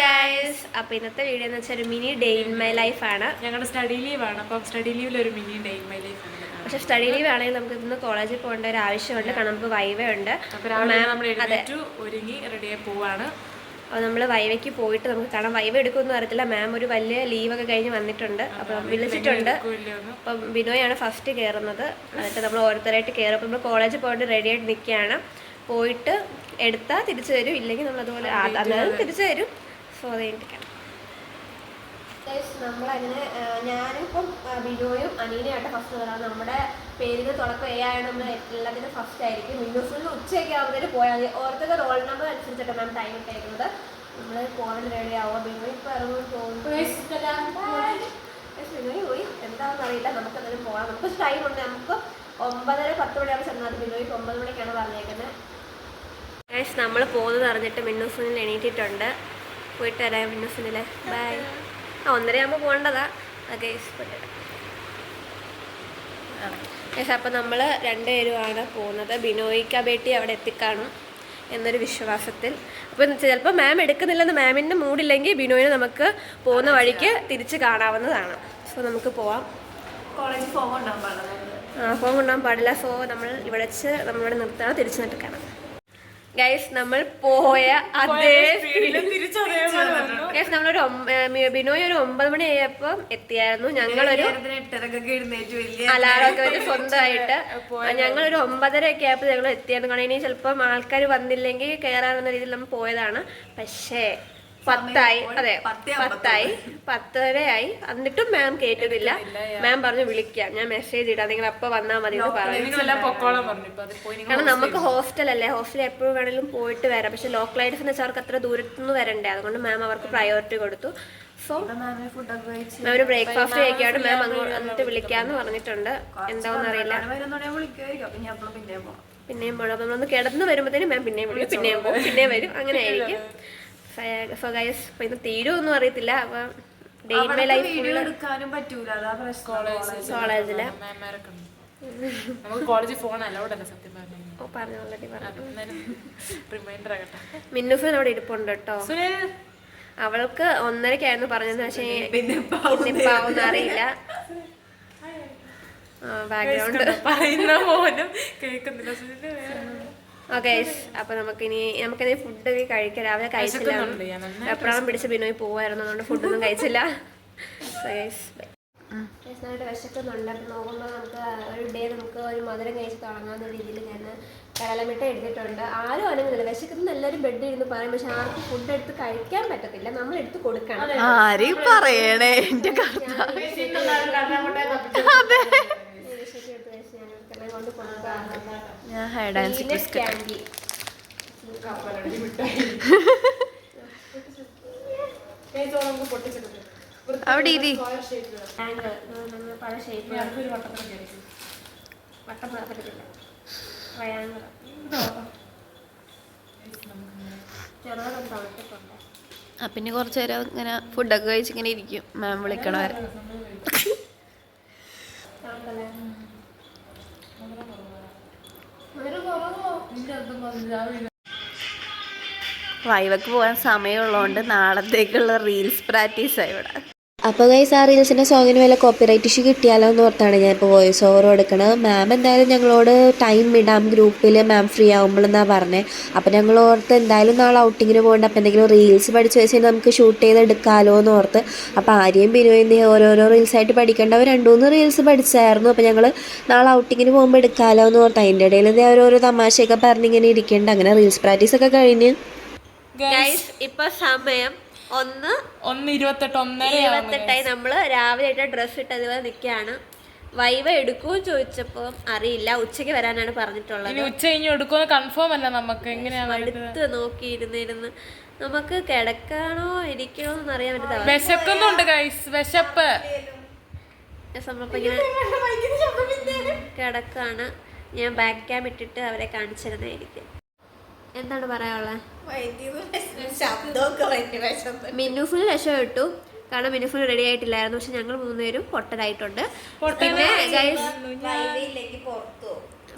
Guys, അപ്പോൾ ഇന്നത്തെ video എന്ന് വെച്ചാൽ ഒരു mini day in my life ആണ്. ഞങ്ങളുടെ സ്റ്റഡി ലീവ് ആണ്. അപ്പം സ്റ്റഡി ലീവിൽ ഒരു mini day in my life ആണ്. പക്ഷെ സ്റ്റഡി ലീവ് ആണെങ്കിൽ നമുക്ക് ഇന്ന് കോളേജിൽ പോകേണ്ട ഒരു ആവശ്യമുണ്ട്. കാരണം നമുക്ക് വൈവ ഉണ്ട്. ഒരുങ്ങി റെഡിയായി പോവാണ്. അപ്പോൾ നമ്മൾ വൈവയ്ക്ക് പോയിട്ട് നമുക്ക് കാണാം. വൈവ എടുക്കുമെന്ന് അറിയത്തില്ല. മാം ഒരു വലിയ ലീവൊക്കെ കഴിഞ്ഞ് വന്നിട്ടുണ്ട്. അപ്പം വിളിച്ചിട്ടുണ്ട്. അപ്പം ബിനോയാണ് ഫസ്റ്റ് കയറുന്നത്. എന്നിട്ട് നമ്മൾ ഓരോരുത്തരായിട്ട് കയറും. അപ്പം നമ്മൾ കോളേജിൽ പോയിട്ട് റെഡിയായിട്ട് നിൽക്കുകയാണ്. പോയിട്ട് എടുത്താൽ തിരിച്ചു തരും, ഇല്ലെങ്കിൽ നമ്മൾ അതുപോലെ അന്നേരം തിരിച്ചു തരും. സോ അത് കഴിഞ്ഞിരിക്കണം. നമ്മളങ്ങനെ ഞാനിപ്പം ബിനോയും അനീനയായിട്ട് ഫസ്റ്റ് കയറാം. നമ്മുടെ പേരിന് തുടക്കം എ ആണ്. നമ്മൾ എല്ലാത്തിനും ഫസ്റ്റ് ആയിരിക്കും. മിന്നൂസിൽ ഉച്ചയൊക്കെ ആവുന്നതിന് പോയാൽ ഓരോരുത്തരുടെ റോൾ നമ്പർ അനുസരിച്ചിട്ട് മാം ടൈം ഇട്ടേക്കുന്നത്. നമ്മൾ പോകാൻ റെഡി ആവുക. ബിനോയ് ഇപ്പോൾ ഇറങ്ങുമെന്ന് തോന്നുന്നു. ബിനോയ് പോയി എന്താണെന്ന് അറിയില്ല. നമുക്ക് എന്തായാലും പോകാം. നമുക്ക് ടൈം ഉണ്ട്. നമുക്ക് 9:10 മണിയാണ് ചെന്നാൽ. ബിനോയ് 9 മണിക്കാണ് പറഞ്ഞേക്കുന്നത്. ഗൈസ്, നമ്മൾ പോകുന്നത് അറിഞ്ഞിട്ട് മിന്നൂസിനിൽ എണീറ്റിട്ടുണ്ട്. പോയിട്ട് വരാം മിന്നൂസിനിലെ. ബൈ. 1:30 പോകേണ്ടതാ ഗൈസ്. ഗൈസ്, അപ്പം നമ്മൾ രണ്ടുപേരുമാണ് പോകുന്നത്. ബിനോയ്ക്ക് ബേട്ടി അവിടെ എത്തിക്കാണും എന്നൊരു വിശ്വാസത്തിൽ. അപ്പോൾ ചിലപ്പോൾ മാം എടുക്കുന്നില്ലെന്ന് മാമിൻ്റെ മൂഡില്ലെങ്കിൽ ബിനോയിനെ നമുക്ക് പോകുന്ന വഴിക്ക് തിരിച്ച് കാണാവുന്നതാണ്. സോ നമുക്ക് പോവാം. കോളേജിൽ ഫോൺ കൊണ്ടുപോകാൻ പാടില്ല. ഫോൺ കൊണ്ടുപോകാൻ പാടില്ല. സോ നമ്മൾ ഇവിടെ വെച്ച് നമ്മളിവിടെ നിർത്തണം. തിരിച്ച് നിന്നിട്ട് കാണാം. ഗൈസ്, നമ്മൾ പോയ അതേ ഗൈസ്, നമ്മളൊരു ബിനോയ് ഒരു 9 മണി ആയപ്പോൾ എത്തിയായിരുന്നു. ഞങ്ങളൊരു അലാറൊക്കെ വെച്ച് സ്വന്തമായിട്ട് ഞങ്ങളൊരു 9:30 ആയപ്പോൾ ഞങ്ങൾ എത്തിയായിരുന്നു. കാരണം ഇനി ചിലപ്പം ആൾക്കാർ വന്നില്ലെങ്കിൽ കയറാവുന്ന രീതിയിൽ നമ്മൾ പോയതാണ്. പക്ഷേ 10 10:30 എന്നിട്ടും മാം കേട്ടിട്ടില്ല. മാം പറഞ്ഞു വിളിക്കാം, ഞാൻ മെസ്സേജ് ഇടാം, നിങ്ങൾ അപ്പൊ വന്നാൽ മതി എന്ന് പറഞ്ഞു. കാരണം നമുക്ക് ഹോസ്റ്റലല്ലേ, ഹോസ്റ്റലിൽ എപ്പോഴും വേണമെങ്കിലും പോയിട്ട് വരാം. പക്ഷെ ലോക്കൽ ഐഡ്സ് എന്ന് വെച്ചാൽ അവർക്ക് അത്ര ദൂരത്തുനിന്ന് വരണ്ടേ. അതുകൊണ്ട് മാം അവർക്ക് പ്രയോറിറ്റി കൊടുത്തു. സോ മാമിന് ബ്രേക്ക്ഫാസ്റ്റ് കഴിക്കാണ്ട് മാം അങ്ങോട്ട് എന്നിട്ട് വിളിക്കാന്ന് പറഞ്ഞിട്ടുണ്ട്. എന്താണെന്ന് അറിയില്ല. പിന്നെയും പോകണം. അപ്പം നമ്മളൊന്ന് കിടന്ന് വരുമ്പോഴത്തേനും മാം പിന്നെയും വിളിക്കും, പിന്നെയും പോകും, പിന്നെയും വരും. അങ്ങനെ ആയിരിക്കും. സോ ഗൈസ്, ഇപ്പൊ ഇന്ന് തീരുമൊന്നും അറിയത്തില്ല. അപ്പൊ ഡേ ഇൻ മൈ ലൈഫ് കോളേജില് മിന്നുഫിൻ അവിടെ ഇരിപ്പുണ്ട് കേട്ടോ. അവൾക്ക് 1:30 പറഞ്ഞത്. പക്ഷേ ഇന്നിപ്പാവൊന്നും അറിയില്ല. ബാക്ക്ഗ്രൗണ്ട് പറയുന്ന പോലും കേൾക്കുന്നില്ല. ഓക്കെ, അപ്പൊ നമുക്കിനി ഫുഡ് കഴിക്കാം. രാവിലെ കഴിച്ചില്ല. എപ്പോഴാണ് പിടിച്ച് ബിനോയ് പോവായിരുന്നു. അതുകൊണ്ട് ഫുഡൊന്നും കഴിച്ചില്ല. വിശക്കുന്നുണ്ട്. അപ്പം നോക്കുമ്പോൾ നമുക്ക് ഒരു ഡേ നമുക്ക് ഒരു മധുരം കഴിച്ച് തുടങ്ങാവുന്ന രീതിയിൽ ഞാൻ കടലമിട്ട എടുത്തിട്ടുണ്ട്. ആരും അനങ്ങുന്നില്ല. വിശക്കുന്ന എല്ലാവരും ബെഡ് ഇരുന്ന് പറയും. പക്ഷെ ആർക്കും ഫുഡ് എടുത്ത് കഴിക്കാൻ പറ്റത്തില്ല. നമ്മൾ എടുത്ത് കൊടുക്കണം. അവിടെ പിന്നെ കുറച്ചു നേരം ഇങ്ങനെ ഫുഡൊക്കെ കഴിച്ചിങ്ങനെ ഇരിക്കും. മാം വിളിക്കണ വരെ. വൈവക്ക് പോകാൻ സമയമുള്ളതുകൊണ്ട് നാളത്തേക്കുള്ള റീൽസ് പ്രാക്ടീസാണ് ഇവിടെ. അപ്പോൾ ഗൈസ്, ആ റീൽസിൻ്റെ സോങ്ങിന് വല്ല കോപ്പിറൈറ്റ് ഇഷ്യൂ കിട്ടിയാലോ എന്ന് ഓർത്താണ് ഞാൻ ഇപ്പോൾ വോയിസ് ഓവർ കൊടുക്കണത്. മാം എന്തായാലും ഞങ്ങളോട് ടൈം ഇടാം ഗ്രൂപ്പിൽ, മാം ഫ്രീ ആകുമ്പോഴെന്നാണ് പറഞ്ഞത്. അപ്പോൾ ഞങ്ങൾ ഓർത്ത് എന്തായാലും നാളെ ഔട്ടിങ്ങിന് പോകേണ്ട. അപ്പോൾ എന്തെങ്കിലും റീൽസ് പഠിച്ച് വെച്ചാൽ നമുക്ക് ഷൂട്ട് ചെയ്തെടുക്കാമല്ലോ എന്ന് ഓർത്ത്. അപ്പോൾ ആരെയും ബിനോയിന്ന് ഓരോരോ റീൽസായിട്ട് പഠിക്കേണ്ട. അവർ 2-3 റീൽസ് പഠിച്ചായിരുന്നു. അപ്പോൾ ഞങ്ങൾ നാളെ ഔട്ടിങ്ങിന് പോകുമ്പോൾ എടുക്കാമല്ലോ എന്ന് ഓർത്ത്. അതിൻ്റെ ഇടയിൽ ഓരോരോ തമാശയൊക്കെ പറഞ്ഞിങ്ങനെ ഇരിക്കേണ്ട. അങ്ങനെ റീൽസ് പ്രാക്ടീസൊക്കെ കഴിഞ്ഞ് ഇപ്പൊ സമയം 1:28 നമ്മള് രാവിലെ ഇട്ട ഡ്രസ്സ് ഇട്ട് അതുപോലെ നിൽക്കുകയാണ്. വൈവ എടുക്കുമെന്ന് ചോദിച്ചപ്പോ അറിയില്ല. ഉച്ചയ്ക്ക് വരാനാണ് പറഞ്ഞിട്ടുള്ളത്. ഉച്ച കഴിഞ്ഞ് എടുക്കുമെന്ന് കൺഫേം അല്ല. നമുക്ക് എങ്ങനെയാണ് അടുത്ത് നോക്കിയിരുന്നിരുന്ന് നമുക്ക് കിടക്കാണോ ഇരിക്കണോ എന്ന് അറിയാൻ പറ്റില്ല. വിശക്കുന്നുണ്ട് ഗൈസ്, വിശപ്പ്. നമ്മളിപ്പോ ഇങ്ങനെ കിടക്കാണ്. ഞാൻ ബാക്ക് ക്യാം ഇട്ടിട്ട് അവരെ കാണിച്ചിരുന്നായിരിക്കും. എന്താണ് പറയാനുള്ളത്? മിന്നുഫിന് രക്ഷപ്പെട്ടു. കാരണം മിനുഫിന് റെഡി ആയിട്ടില്ലായിരുന്നു. പക്ഷെ ഞങ്ങൾ 3 പേരും പൊട്ടരായിട്ടുണ്ട്.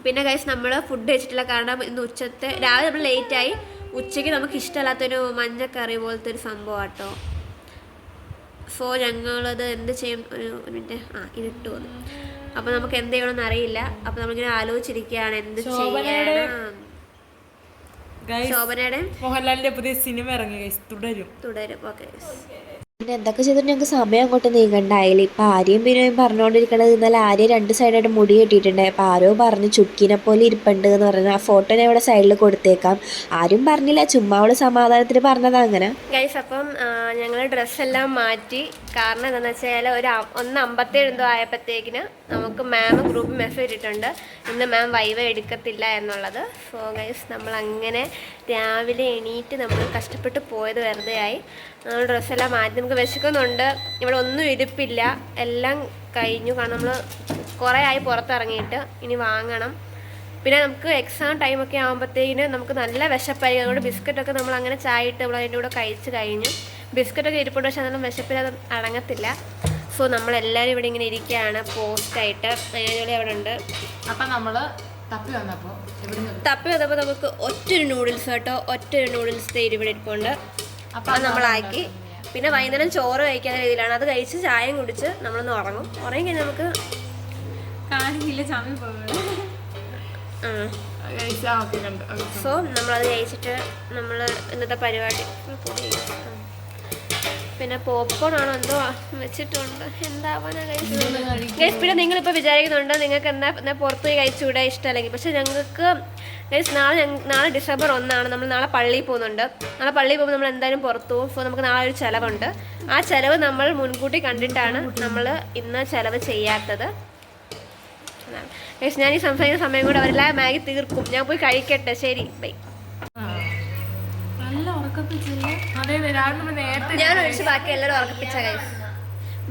പിന്നെ ഗൈസ് നമ്മൾ ഫുഡ് കഴിച്ചിട്ടില്ല. കാരണം ഇന്ന് ഉച്ചത്തെ രാവിലെ നമ്മൾ ലേറ്റായി ഉച്ചയ്ക്ക് നമുക്ക് ഇഷ്ടമല്ലാത്തൊരു മഞ്ഞക്കറി പോലത്തെ ഒരു സംഭവം കേട്ടോ. സോ ഞങ്ങളത് എന്ത് ചെയ്യും, ഒരു മിനിറ്റ്, ഇതിട്ട് വന്നു. അപ്പോൾ നമുക്ക് എന്ത് ചെയ്യണമെന്ന് അറിയില്ല. അപ്പോൾ നമ്മളിങ്ങനെ ആലോചിച്ചിരിക്കുകയാണ് എന്ത് ചെയ്യണം. ശോഭനയുടെ മോഹൻലാലിന്റെ പുതിയ സിനിമ ഇറങ്ങി തുടരും. ഓക്കെ. പിന്നെ എന്തൊക്കെ ചെയ്തിട്ട് ഞങ്ങൾക്ക് സമയം അങ്ങോട്ട് നീങ്ങണ്ടായില്ല. ഇപ്പം ആരെയും ബിനോയും പറഞ്ഞുകൊണ്ടിരിക്കണത് ഇന്നലെ ആരെയും 2 സൈഡായിട്ട് മുടി കെട്ടിയിട്ടുണ്ട്. അപ്പോൾ ആരോ പറഞ്ഞു ചുക്കിനെ പോലെ ഇരിപ്പുണ്ട് എന്ന് പറഞ്ഞു. ആ ഫോട്ടോ ഞാൻ ഇവിടെ സൈഡിൽ കൊടുത്തേക്കാം. ആരും പറഞ്ഞില്ല, ചുമ്മാ അവള് സമാധാനത്തിന് പറഞ്ഞതാ അങ്ങനെ. ഗൈസ്, അപ്പം ഞങ്ങൾ ഡ്രസ്സെല്ലാം മാറ്റി. കാരണം എന്താണെന്ന് വെച്ചാൽ ഒരു 1:57 എന്തോ ആയപ്പോഴത്തേക്കിന് നമുക്ക് മാം ഗ്രൂപ്പിൽ മെസ്സേജ് ഇട്ടിട്ടുണ്ട് ഇന്ന് മാം വൈവ എടുക്കത്തില്ല എന്നുള്ളത്. സോ ഗൈസ്, നമ്മൾ അങ്ങനെ രാവിലെ എണീറ്റ് നമ്മൾ കഷ്ടപ്പെട്ട് പോയത് വെറുതെ ആയി. നമ്മൾ ഡ്രസ്സെല്ലാം മാറ്റി. നമുക്ക് വിശക്കുന്നുണ്ട്, ഇവിടെ ഒന്നും ഇരിപ്പില്ല, എല്ലാം കഴിഞ്ഞു. കാരണം നമ്മൾ കുറേ ആയി പുറത്തിറങ്ങിയിട്ട്, ഇനി വാങ്ങണം. പിന്നെ നമുക്ക് എക്സാം ടൈമൊക്കെ ആകുമ്പോഴത്തേക്കിന് നമുക്ക് നല്ല വിശപ്പായി. അതുകൊണ്ട് ബിസ്ക്കറ്റൊക്കെ നമ്മൾ അങ്ങനെ ചായ ഇട്ട് നമ്മൾ അതിൻ്റെ കൂടെ കഴിച്ച് കഴിഞ്ഞു. ബിസ്ക്കറ്റൊക്കെ ഇരിപ്പുണ്ട്, പക്ഷെ അതെല്ലാം വിശപ്പില്ലാതെ അടങ്ങത്തില്ല. സോ നമ്മളെല്ലാവരും ഇവിടെ ഇങ്ങനെ ഇരിക്കുകയാണ് പോസ്റ്റായിട്ട്. അതിനുള്ളിൽ അവിടെ ഉണ്ട്. അപ്പം നമ്മൾ തപ്പി വന്നപ്പോൾ നമുക്ക് ഒറ്റൊരു നൂഡിൽസ് കേട്ടോ, ഒറ്റൊരു നൂഡിൽസ് ഇവിടെ ഇരിപ്പുണ്ട്. അപ്പം നമ്മളാക്കി. പിന്നെ വൈകുന്നേരം ചോറ് കഴിക്കാത്ത രീതിയിലാണ്. അത് കഴിച്ച് ചായയും കുടിച്ച് നമ്മളൊന്ന് ഉറങ്ങും. ഉറങ്ങി കഴിഞ്ഞാൽ നമുക്ക് സോ നമ്മളത് കഴിച്ചിട്ട് നമ്മൾ ഇന്നത്തെ പരിപാടി. പിന്നെ പോപ്കോൺ ആണോ എന്തോ വെച്ചിട്ടുണ്ട്, എന്താവാനാ കഴിച്ചത്. പിന്നെ നിങ്ങളിപ്പോൾ വിചാരിക്കുന്നുണ്ട് നിങ്ങൾക്ക് എന്താ പുറത്ത് പോയി കഴിച്ചുകൂടെ ഇഷ്ടമല്ലെങ്കിൽ. പക്ഷെ ഞങ്ങൾക്ക് നാളെ ഡിസംബർ 1 നമ്മൾ നാളെ പള്ളിയിൽ പോകുന്നുണ്ട്. നാളെ പള്ളിയിൽ പോകുമ്പോൾ നമ്മൾ എന്തായാലും പുറത്തു പോകും. സോ നമുക്ക് നാളെ ഒരു ചിലവുണ്ട്. ആ ചിലവ് നമ്മൾ മുൻകൂട്ടി കണ്ടിട്ടാണ് നമ്മൾ ഇന്ന് ചിലവ് ചെയ്യാത്തത്. ഞാൻ ഈ സംസാരിക്കുന്ന സമയം കൂടെ അവരെല്ലാം മാഗി തീർക്കും. ഞാൻ പോയി കഴിക്കട്ടെ. ശരി, ബൈ. ഞാൻ ഒഴിച്ച് ബാക്കി എല്ലാവരും ഉറപ്പിച്ച ഗൈസ്.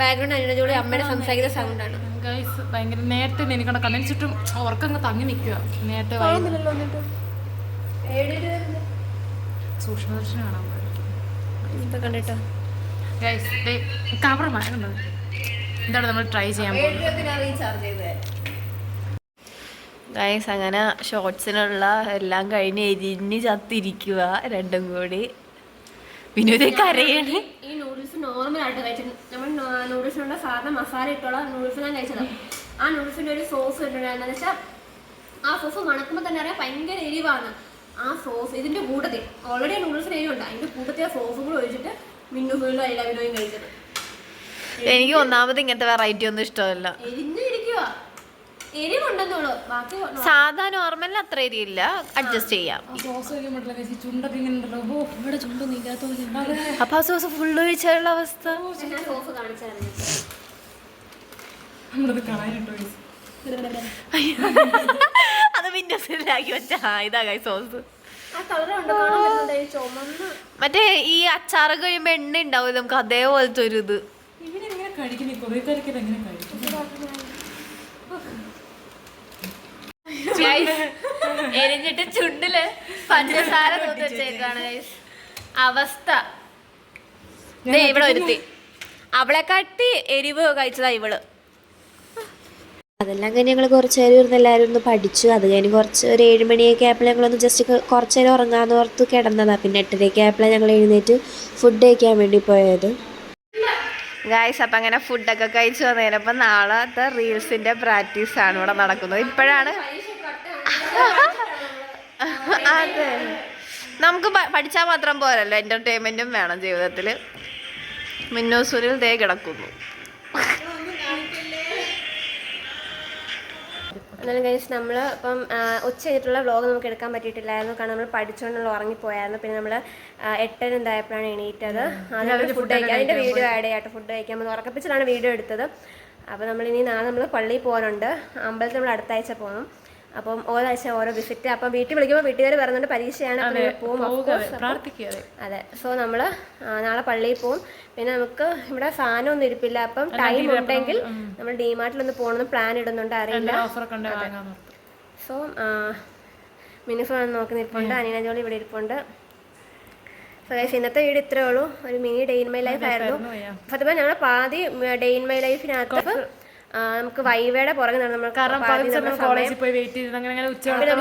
ബാക്ക്ഗ്രൗണ്ട് അതിൻ്റെ ജോലി അമ്മയുടെ സംസാരിക്കുന്ന സൗണ്ടാണ് ഗൈസ്. ഭയങ്കര നേരത്തെ എനിക്കണ്ട കണ്ണിന് ചുറ്റും ഉറക്കം തങ്ങി നിൽക്കുക. നേരത്തെ സൂക്ഷ്മദർശനം കാണാൻ കണ്ടിട്ടോ ഗൈസ്. കവർ മാറുന്നത് എന്താണ് നമ്മൾ ട്രൈ ചെയ്യാൻ പോകുന്നത്. ഗൈസ്, അങ്ങനെ ഷോർട്സിനുള്ള എല്ലാം കഴിഞ്ഞ് എരിഞ്ഞ് ചത്തിരിക്കുക രണ്ടും കൂടി. വിനോദ കരയാണ്. ഈ നൂഡിൽസ് നോർമലായിട്ട് കഴിച്ചിട്ട് നമ്മൾ നൂഡിൽസിനുള്ള സാധാരണ മസാല ഇട്ടുള്ള നൂഡിൽസ് ഞാൻ കഴിച്ചത്. ആ നൂഡിൽസിൻ്റെ ഒരു സോസ് ഇട്ടുണ്ടായിരുന്നു. എന്ന് വെച്ചാൽ ആ സോസ് മണക്കുമ്പോൾ തന്നെ അറിയാം ഭയങ്കര എരിവാണ്. ആ സോസ് ഇതിൻ്റെ കൂട്ടത്തിൽ ഓൾറെഡി നൂഡിൽസിന് എരിവുണ്ട്. അതിൻ്റെ കൂട്ടത്തിൽ ആ സോസും കൂടെ ഒഴിച്ചിട്ട് മിന്നുകളും എല്ലാവരും കഴിച്ചത്. എനിക്ക് ഒന്നാമത് ഇങ്ങനത്തെ വെറൈറ്റി ഒന്നും ഇഷ്ടമല്ല. എരിഞ്ഞിരിക്കുക, എരിവുണ്ടെന്നുള്ളൂ. ബാക്കി സാധാ നോർമലിന് അത്ര എരിയില്ല, അഡ്ജസ്റ്റ് ചെയ്യാം. അപ്പൊ ആ സോസ് ഫുള്ള് ഒഴിച്ചുള്ള അവസ്ഥ. സോസ് കാണിച്ചായിരുന്നു. അത് വിൻഡോസിലാക്കി വെച്ച ഇതാ സോസ്. മറ്റേ ഈ അച്ചാറ് കഴിയുമ്പോ എണ്ണ ഉണ്ടാവും നമുക്ക് അതേപോലത്തെ ഒരു ഇത്. എരിഞ്ഞിട്ട് ചുണ്ടില് പഞ്ചസാര തൂത്ത് വെച്ചേക്കാണ് അവസ്ഥ. ഇവിടെ ഒരുത്തി അവളെ കാട്ടി എരിവ് കഴിച്ചതാ ഇവള്. അതെല്ലാം കഴിഞ്ഞ് ഞങ്ങൾ കുറച്ച് നേരം ഇരുന്ന് എല്ലാവരും ഒന്ന് പഠിച്ചു. അത് കഴിഞ്ഞ് ഒരു 7 മണിയൊക്കെ ആയപ്പോൾ ഞങ്ങളൊന്ന് ജസ്റ്റ് കുറച്ച് നേരം ഉറങ്ങാമെന്ന് ഓർത്ത് കിടന്നതാണ്. പിന്നെ 8:30 ആയപ്പോഴാണ് ഞങ്ങൾ എഴുന്നേറ്റ് ഫുഡ് കഴിക്കാൻ വേണ്ടി പോയത്. ഗായ്സ്, അപ്പം അങ്ങനെ ഫുഡൊക്കെ കഴിച്ചു വന്നതിനപ്പം നാളത്തെ റീൽസിൻ്റെ പ്രാക്ടീസാണ് ഇവിടെ നടക്കുന്നത്. ഇപ്പോഴാണ് അതെ, നമുക്ക് പഠിച്ചാൽ മാത്രം പോരല്ലോ, എൻ്റർടൈൻമെൻറ്റും വേണം ജീവിതത്തിൽ. മിന്നൂസൂരിൽ ദേ കിടക്കുന്നു. എന്നാലും ഗൈസ്, നമ്മൾ ഇപ്പം ഉച്ച കഴിഞ്ഞിട്ടുള്ള വ്ളോഗ് നമുക്ക് എടുക്കാൻ പറ്റിയിട്ടില്ലായിരുന്നു. കാരണം നമ്മൾ പഠിച്ചുകൊണ്ടുള്ള ഉറങ്ങിപ്പോയായിരുന്നു. പിന്നെ നമ്മൾ 8 എന്തായപ്പോഴാണ് എണീറ്റത്. അത് ഫുഡ് കഴിക്കാൻ അതിൻ്റെ വീഡിയോ ആഡ് ചെയ്യാട്ടോ. ഫുഡ് കഴിക്കാൻ നമ്മൾ ഉറക്കപ്പിച്ചിട്ടാണ് വീഡിയോ എടുത്തത്. അപ്പോൾ നമ്മളിനി നാളെ നമ്മൾ പള്ളിയിൽ പോകാനുണ്ട്. അമ്പലത്തിൽ നമ്മൾ അടുത്ത ആഴ്ച പോകണം. അപ്പം ഓരോ ആഴ്ച ഓരോ വിസിറ്റ്. അപ്പം വീട്ടിൽ വിളിക്കുമ്പോൾ വീട്ടുകാർ പറയുന്നുണ്ട് പരീക്ഷയാണ്, പോകും. അതെ, സോ നമ്മൾ നാളെ പള്ളിയിൽ പോകും. പിന്നെ നമുക്ക് ഇവിടെ സാധനം ഒന്നും ഇരിപ്പില്ല. അപ്പം ടൈം ഉണ്ടെങ്കിൽ നമ്മൾ ഡിമാർട്ടിലൊന്ന് പോകണമെന്ന് പ്ലാൻ ഇടുന്നുണ്ട്. അറിയില്ല. സോ മിനി ഫോൺ നോക്കി നിൽപ്പുണ്ട്. അനീന ജോളി ഇവിടെ ഇരിപ്പുണ്ട്. സോ ഗൈസ്, ഇന്നത്തെ വീഡിയോ ഇത്രേ ഉള്ളൂ. ഒരു mini day in my life ആയിരുന്നു. സത്യം ഞങ്ങൾ പാതി ഡേ ഇൻ മൈ ലൈഫിനകത്ത് നമുക്ക് വൈവയുടെ പുറകെ നമ്മൾ കാരണം കോളേജിൽ പോയി വെയിറ്റ് ചെയ്ത് അങ്ങനെ ഉച്ച വരെ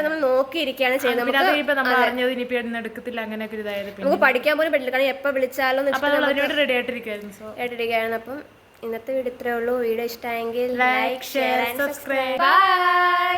നമ്മൾ നോക്കിയിരിക്കുകയാണ് ചെയ്യുന്നത്. നമ്മൾ അറിഞ്ഞത് ഇനി എടുക്കത്തില്ല അങ്ങനെയൊക്കെ ഇതായത് നമുക്ക് പഠിക്കാൻ പോലും പറ്റില്ല, കാരണം എപ്പോൾ വിളിച്ചാലും റെഡി ആയിട്ടിരിക്കുകയായിരുന്നു. അപ്പം ഇന്നത്തെ വീഡിയോ ഇത്രേ ഉള്ളൂ. വീഡിയോ ഇഷ്ടമായെങ്കിൽ like share and subscribe. By.